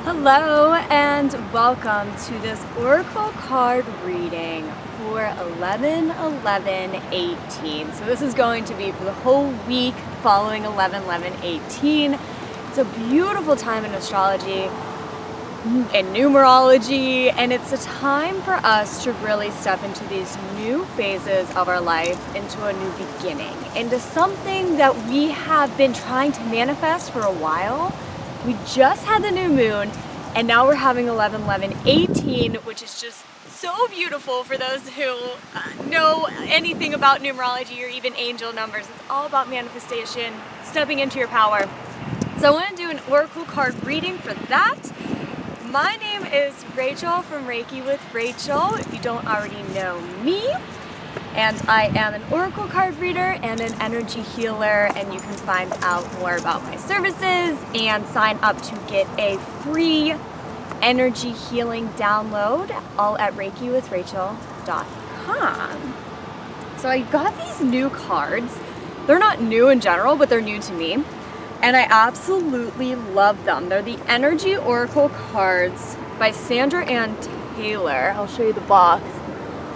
Hello and welcome to this Oracle card reading for 11/11/18. So this is going to be for the whole week following 11/11/18. It's a beautiful time in astrology and numerology, and it's a time for us to really step into these new phases of our life, into a new beginning, into something that we have been trying to manifest for a while. We just had the new moon, and now we're having 11/11/18, which is just so beautiful for those who know anything about numerology or even angel numbers. It's all about manifestation, stepping into your power. So I want to do an oracle card reading for that. My name is Rachel from Reiki with Rachel, if you don't already know me. And I am an oracle card reader and an energy healer, and you can find out more about my services and sign up to get a free energy healing download, all at reikiwithrachel.com. So I got these new cards. They're not new in general, but they're new to me, and I absolutely love them. They're the Energy Oracle cards by Sandra Ann Taylor. I'll show you the box.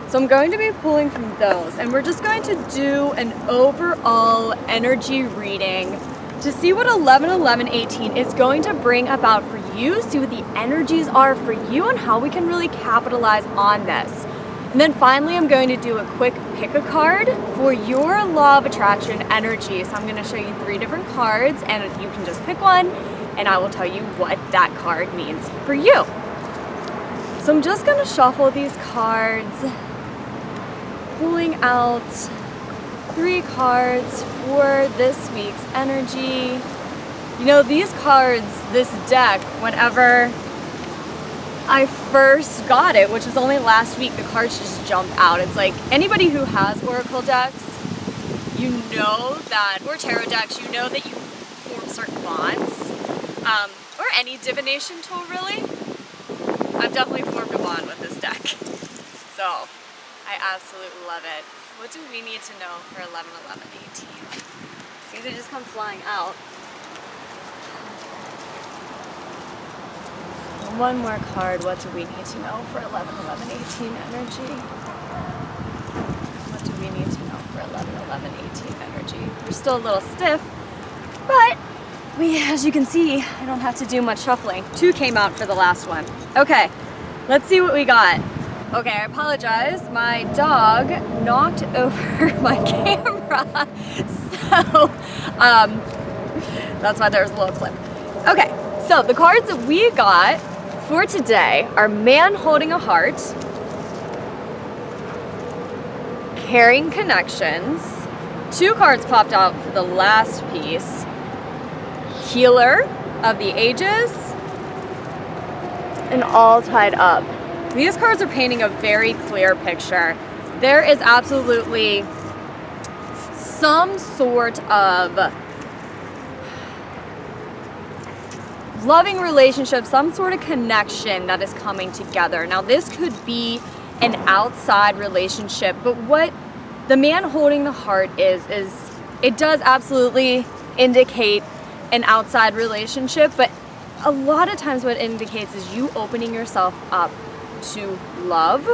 So I'm going to be pulling from those, and we're just going to do an overall energy reading to see what 11/11/18 is going to bring about for you, see what the energies are for you, and how we can really capitalize on this. And then finally, I'm going to do a quick pick a card for your law of attraction energy. So I'm going to show you 3 different cards, and you can just pick one, and I will tell you what that card means for you. So I'm just going to shuffle these cards, pulling out 3 cards for this week's energy. You know, these cards, this deck, whenever I first got it, which was only last week, the cards just jump out. It's like anybody who has oracle decks, you know that, or tarot decks, you know that you form certain bonds, or any divination tool really. I've definitely formed a bond with this deck. So I absolutely love it. What do we need to know for 11/11/18? See, they just come flying out. One more card. What do we need to know for 11/11/18 energy? What do we need to know for 11/11/18 energy? We're still a little stiff, but as you can see, I don't have to do much shuffling. 2 came out for the last one. Okay, let's see what we got. Okay, I apologize. My dog knocked over my camera, so that's why there's a little clip. Okay, so the cards that we got for today are Man Holding a Heart, Caring Connections. 2 cards popped out for the last piece. Healer of the Ages, and All Tied Up. These cards are painting a very clear picture. There is absolutely some sort of loving relationship, some sort of connection that is coming together. Now, this could be an outside relationship, but what the Man Holding the Heart is it does absolutely indicate an outside relationship, but a lot of times what it indicates is you opening yourself up to love,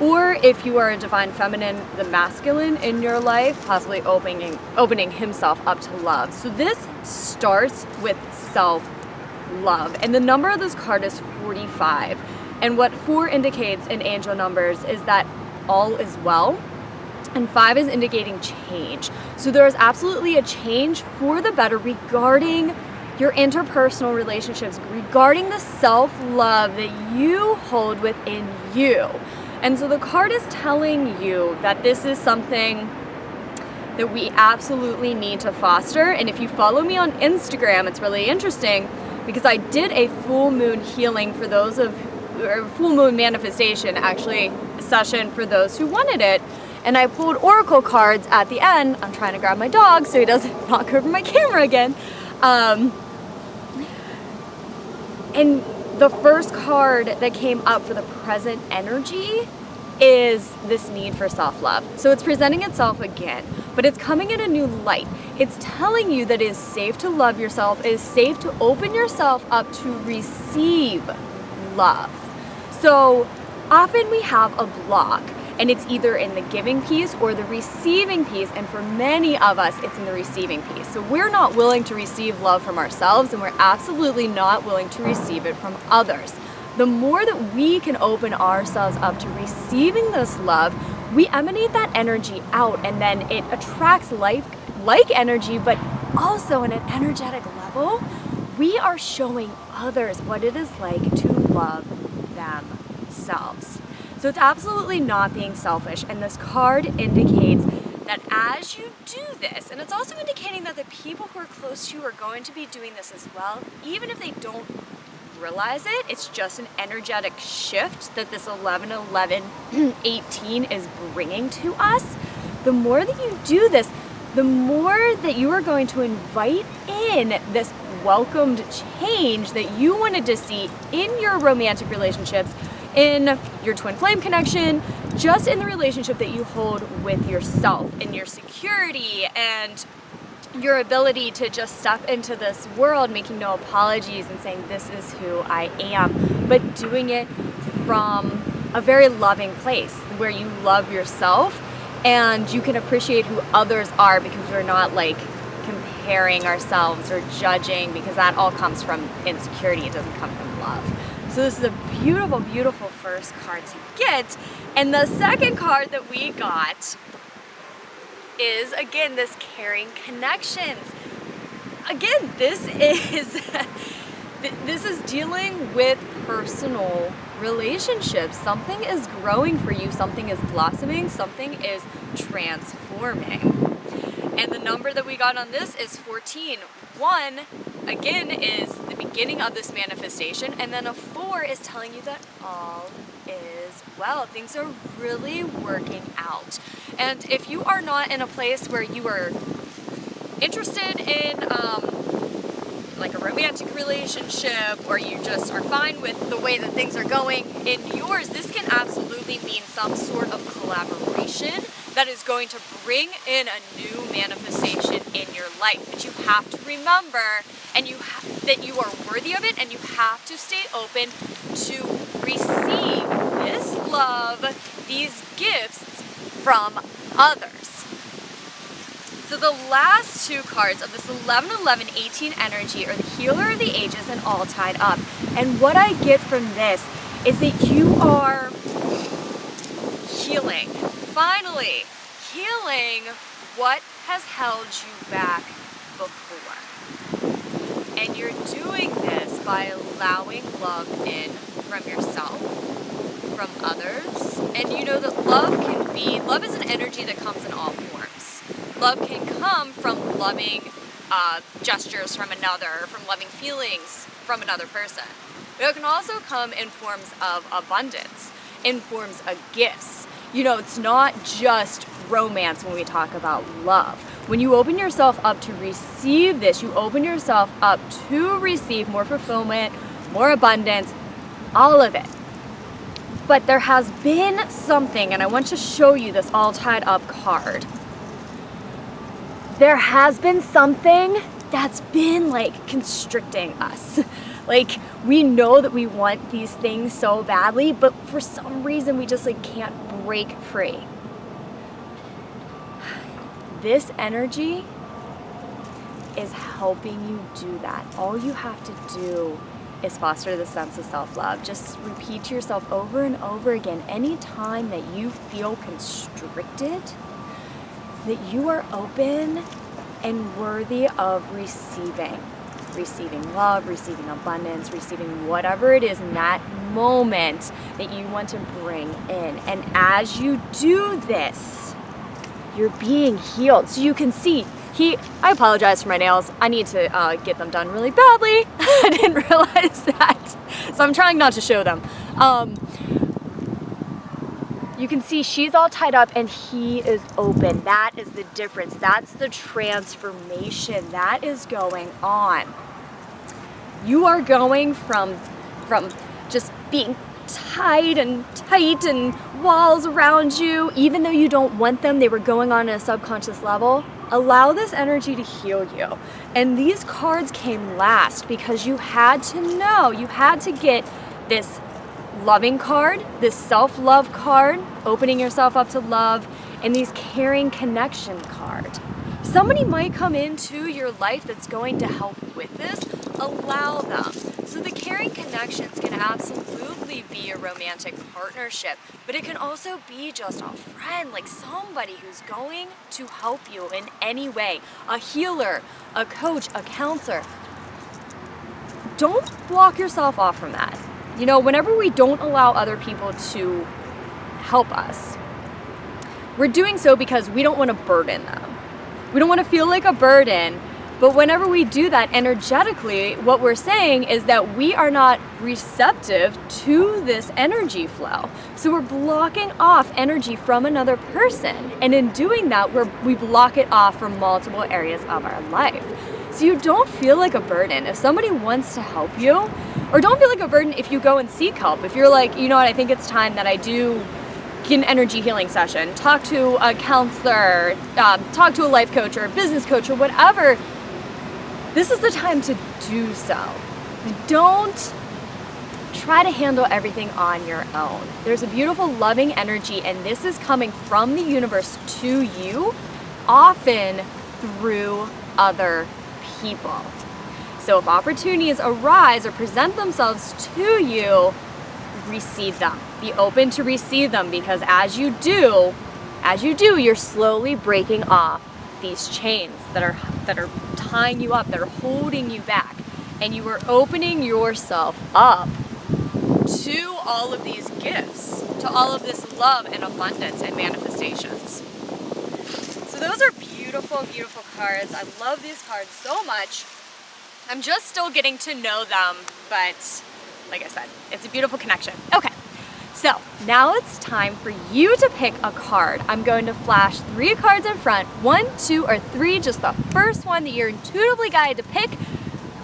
or if you are a divine feminine, the masculine in your life, possibly opening himself up to love. So this starts with self-love, and the number of this card is 45, and what 4 indicates in angel numbers is that all is well, and 5 is indicating change. So there is absolutely a change for the better regarding your interpersonal relationships, regarding the self-love that you hold within you. And so the card is telling you that this is something that we absolutely need to foster. And if you follow me on Instagram, it's really interesting because I did a full moon healing for those or full moon manifestation actually session for those who wanted it. And I pulled oracle cards at the end. I'm trying to grab my dog so he doesn't knock over my camera again. And the first card that came up for the present energy is this need for self-love. So it's presenting itself again. but it's coming in a new light. It's telling you that it is safe to love yourself. It is safe to open yourself up to receive love. So often we have a block, and it's either in the giving piece or the receiving piece, and for many of us, it's in the receiving piece. So we're not willing to receive love from ourselves, and we're absolutely not willing to receive it from others. The more that we can open ourselves up to receiving this love, we emanate that energy out, and then it attracts like energy, but also on an energetic level, we are showing others what it is like to love themselves. So it's absolutely not being selfish, and this card indicates that as you do this, and it's also indicating that the people who are close to you are going to be doing this as well, even if they don't realize it. It's just an energetic shift that this 11-11-18 is bringing to us. The more that you do this, the more that you are going to invite in this welcomed change that you wanted to see in your romantic relationships, in your twin flame connection, just in the relationship that you hold with yourself, in your security and your ability to just step into this world making no apologies and saying, this is who I am, but doing it from a very loving place where you love yourself and you can appreciate who others are, because we're not like comparing ourselves or judging, because that all comes from insecurity. It doesn't come from love. So this is a beautiful, beautiful first card to get. And the second card that we got is, again, this caring connections. Again, this is dealing with personal relationships. Something is growing for you, something is blossoming, something is transforming. And the number that we got on this is 14. 1, again, is the beginning of this manifestation, and then a 4 is telling you that all is well. Things are really working out. And if you are not in a place where you are interested in like a romantic relationship, or you just are fine with the way that things are going in yours, this can absolutely mean some sort of collaboration that is going to bring in a new manifestation in your life. But you have to remember that you are worthy of it, and you have to stay open to receive this love, these gifts from others. So the last two cards of this 11-11-18 energy are the Healer of the Ages and All Tied Up. And what I get from this is that you are healing. Finally, healing what has held you back before. And you're doing this by allowing love in from yourself, from others. And you know that love is an energy that comes in all forms. Love can come from loving gestures from another, from loving feelings from another person. But it can also come in forms of abundance, in forms of gifts. You know, it's not just romance when we talk about love. When you open yourself up to receive this, you open yourself up to receive more fulfillment, more abundance, all of it. But there has been something, and I want to show you this all tied up card. There has been something that's been like constricting us. Like, we know that we want these things so badly, but for some reason we just like can't break free. This energy is helping you do that. All you have to do is foster the sense of self-love. Just repeat to yourself over and over again, anytime that you feel constricted, that you are open and worthy of receiving love, receiving abundance, receiving whatever it is in that moment that you want to bring in. And as you do this, you're being healed. So you can see, I apologize for my nails. I need to get them done really badly. I didn't realize that. So I'm trying not to show them. You can see she's all tied up and he is open. That is the difference. That's the transformation that is going on. You are going from just being tight and walls around you, even though you don't want them, they were going on a subconscious level. Allow this energy to heal you. And these cards came last because you had to know, you had to get this loving card, this self-love card, opening yourself up to love, and these caring connection card. Somebody might come into your life that's going to help with this. Allow them. So the caring connections can absolutely be a romantic partnership, but it can also be just a friend, like somebody who's going to help you in any way. A healer, a coach, a counselor. Don't block yourself off from that. You know, whenever we don't allow other people to help us, we're doing so because we don't want to burden them. We don't want to feel like a burden, but whenever we do that energetically, what we're saying is that we are not receptive to this energy flow. So we're blocking off energy from another person, and in doing that, we block it off from multiple areas of our life. So you don't feel like a burden. If somebody wants to help you, or don't feel like a burden if you go and seek help. If you're like, you know what, I think it's time that I do get an energy healing session, talk to a counselor, talk to a life coach or a business coach or whatever, this is the time to do so. Don't try to handle everything on your own. There's a beautiful loving energy, and this is coming from the universe to you, often through other people. So if opportunities arise or present themselves to you, receive them. Be open to receive them, because as you do, you're slowly breaking off these chains that are tying you up, that are holding you back, and you are opening yourself up to all of these gifts, to all of this love and abundance and manifestations. So those are beautiful, beautiful cards. I love these cards so much. I'm just still getting to know them, but like I said, it's a beautiful connection. Okay, so now it's time for you to pick a card. I'm going to flash 3 cards in front, 1, 2, or 3, just the first one that you're intuitively guided to pick.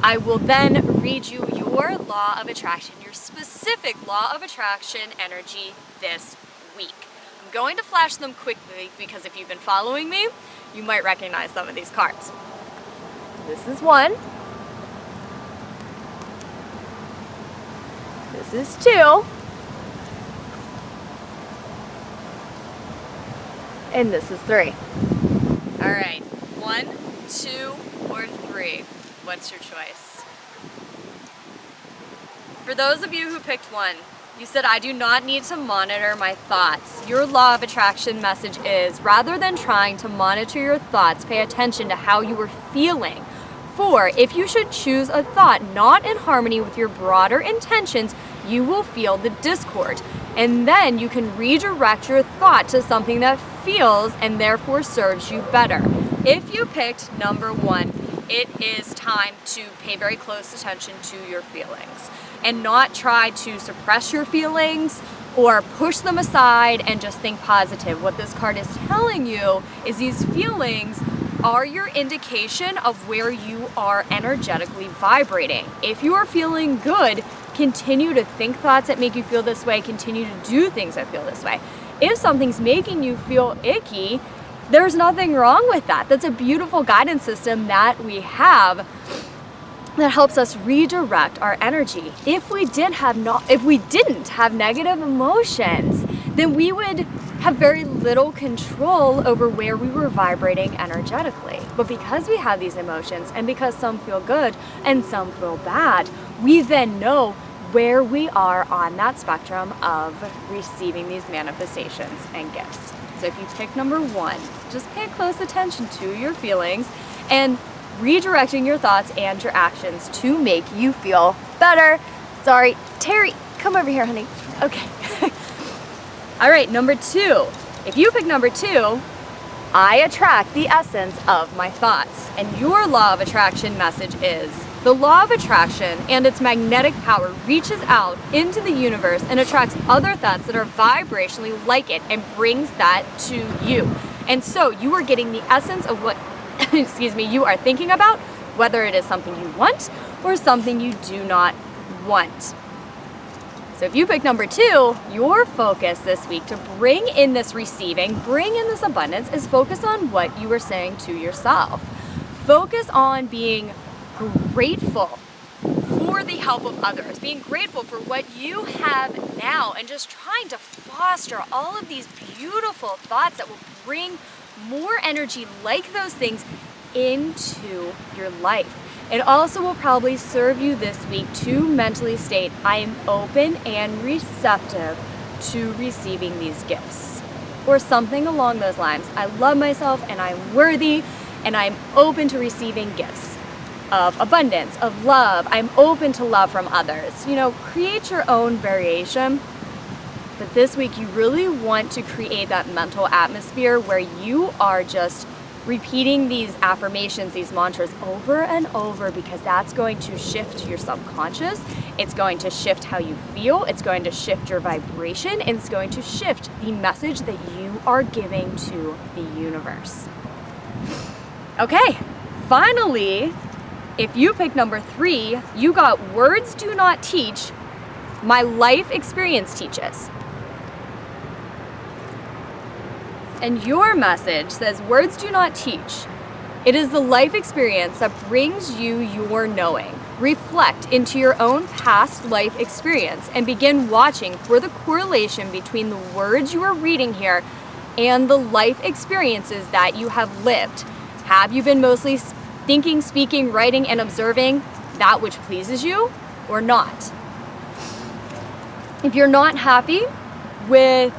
I will then read you your law of attraction, your specific law of attraction energy this week. I'm going to flash them quickly because if you've been following me, you might recognize some of these cards. This is 1. This is 2. And this is 3. All right, 1, 2, or 3. What's your choice? For those of you who picked 1, you said, I do not need to monitor my thoughts. Your law of attraction message is, rather than trying to monitor your thoughts, pay attention to how you are feeling. 4, if you should choose a thought not in harmony with your broader intentions, you will feel the discord. And then you can redirect your thought to something that feels and therefore serves you better. If you picked number 1, it is time to pay very close attention to your feelings and not try to suppress your feelings or push them aside and just think positive. What this card is telling you is these feelings are your indication of where you are energetically vibrating. If you are feeling good, continue to think thoughts that make you feel this way, continue to do things that feel this way. If something's making you feel icky, there's nothing wrong with that. That's a beautiful guidance system that we have that helps us redirect our energy. If we didn't have negative emotions, then we would have very little control over where we were vibrating energetically. But because we have these emotions, and because some feel good and some feel bad, we then know where we are on that spectrum of receiving these manifestations and gifts. So if you pick number 1, just pay close attention to your feelings and redirecting your thoughts and your actions to make you feel better. Sorry, Terry, come over here, honey. Okay. All right, number 2. If you pick number 2, I attract the essence of my thoughts. And your law of attraction message is, the law of attraction and its magnetic power reaches out into the universe and attracts other thoughts that are vibrationally like it and brings that to you. And so you are getting the essence of what you are thinking about, whether it is something you want or something you do not want. So if you pick number 2, your focus this week to bring in this receiving, bring in this abundance, is focus on what you are saying to yourself. Focus on being grateful for the help of others, being grateful for what you have now, and just trying to foster all of these beautiful thoughts that will bring more energy like those things into your life. It also will probably serve you this week to mentally state, I am open and receptive to receiving these gifts, or something along those lines. I love myself and I'm worthy and I'm open to receiving gifts of abundance, of love. I'm open to love from others. Create your own variation. But this week you really want to create that mental atmosphere where you are just repeating these affirmations, these mantras over and over, because that's going to shift your subconscious. It's going to shift how you feel. It's going to shift your vibration. And it's going to shift the message that you are giving to the universe. Okay, finally, if you pick number 3, you got words do not teach, my life experience teaches. And your message says, words do not teach. It is the life experience that brings you your knowing. Reflect into your own past life experience and begin watching for the correlation between the words you are reading here and the life experiences that you have lived. Have you been mostly thinking, speaking, writing, and observing that which pleases you, or not? If you're not happy with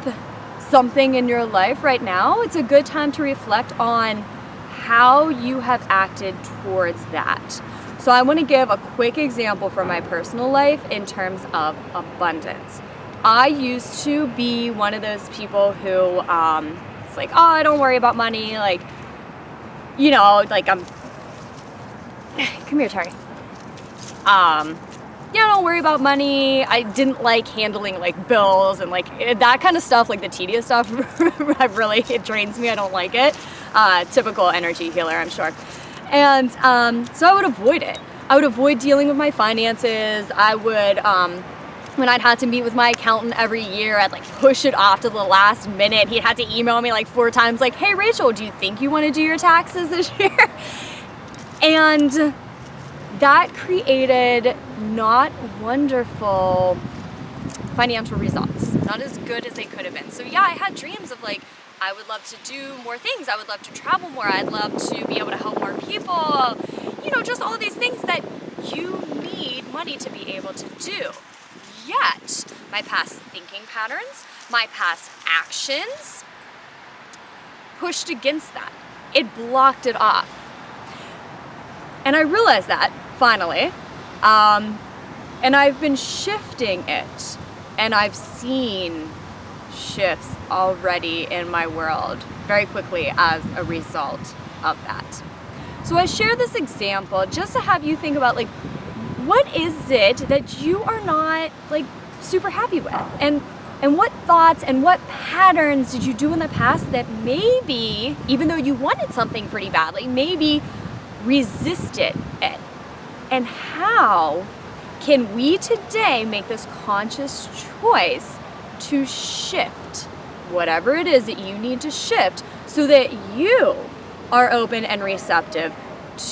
something in your life right now, it's a good time to reflect on how you have acted towards that. So I want to give a quick example from my personal life in terms of abundance. I used to be one of those people who it's like, oh, I don't worry about money, like I'm come here, Terry. Don't worry about money. I didn't like handling bills and that kind of stuff, the tedious stuff. It drains me. I don't like it. Typical energy healer, I'm sure. And so I would avoid it. I would avoid dealing with my finances. I would, when I'd had to meet with my accountant every year, I'd push it off to the last minute. He'd had to email me 4 times, hey, Rachel, do you think you want to do your taxes this year? And that created not wonderful financial results, not as good as they could have been. So yeah, I had dreams of I would love to do more things. I would love to travel more. I'd love to be able to help more people. Just all of these things that you need money to be able to do. Yet, my past thinking patterns, my past actions pushed against that. It blocked it off. And I realized that, finally, and I've been shifting it, and I've seen shifts already in my world very quickly as a result of that. So I share this example just to have you think about what is it that you are not super happy with, and what thoughts and what patterns did you do in the past that maybe, even though you wanted something pretty badly, maybe resisted it. And how can we today make this conscious choice to shift whatever it is that you need to shift so that you are open and receptive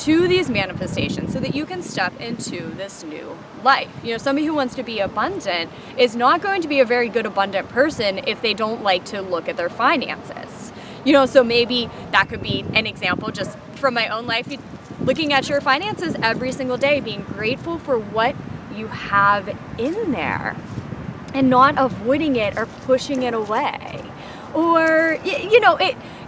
to these manifestations, so that you can step into this new life? Somebody who wants to be abundant is not going to be a very good abundant person if they don't like to look at their finances. So maybe that could be an example just from my own life. Looking at your finances every single day, being grateful for what you have in there and not avoiding it or pushing it away. Or,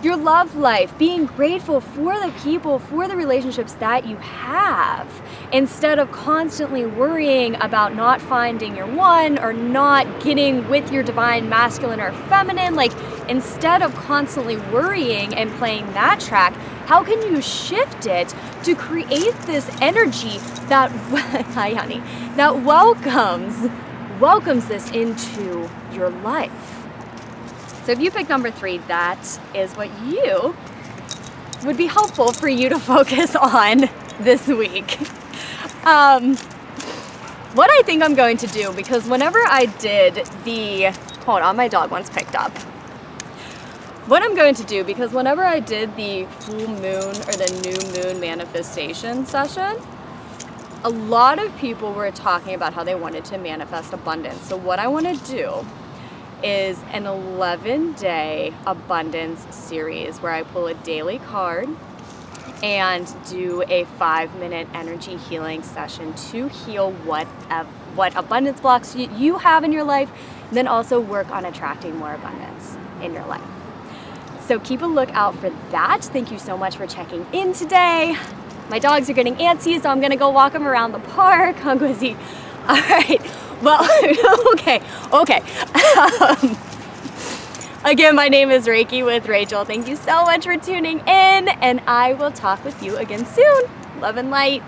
your love life, being grateful for the people, for the relationships that you have, instead of constantly worrying about not finding your one or not getting with your divine masculine or feminine. Instead of constantly worrying and playing that track, how can you shift it to create this energy that, hi honey, that welcomes this into your life? So if you pick number 3, that is what you would be helpful for you to focus on this week. what I think I'm going to do, because whenever I did the, hold on, my dog wants picked up. What I'm going to do, because whenever I did the full moon or the new moon manifestation session, a lot of people were talking about how they wanted to manifest abundance. So what I want to do is an 11-day abundance series where I pull a daily card and do a 5-minute energy healing session to heal what abundance blocks you have in your life, and then also work on attracting more abundance in your life. So keep a lookout for that. Thank you so much for checking in today. My dogs are getting antsy, so I'm gonna go walk them around the park. I'm going to see. All right. Well, okay. Again, my name is Reiki with Rachel. Thank you so much for tuning in, and I will talk with you again soon. Love and light.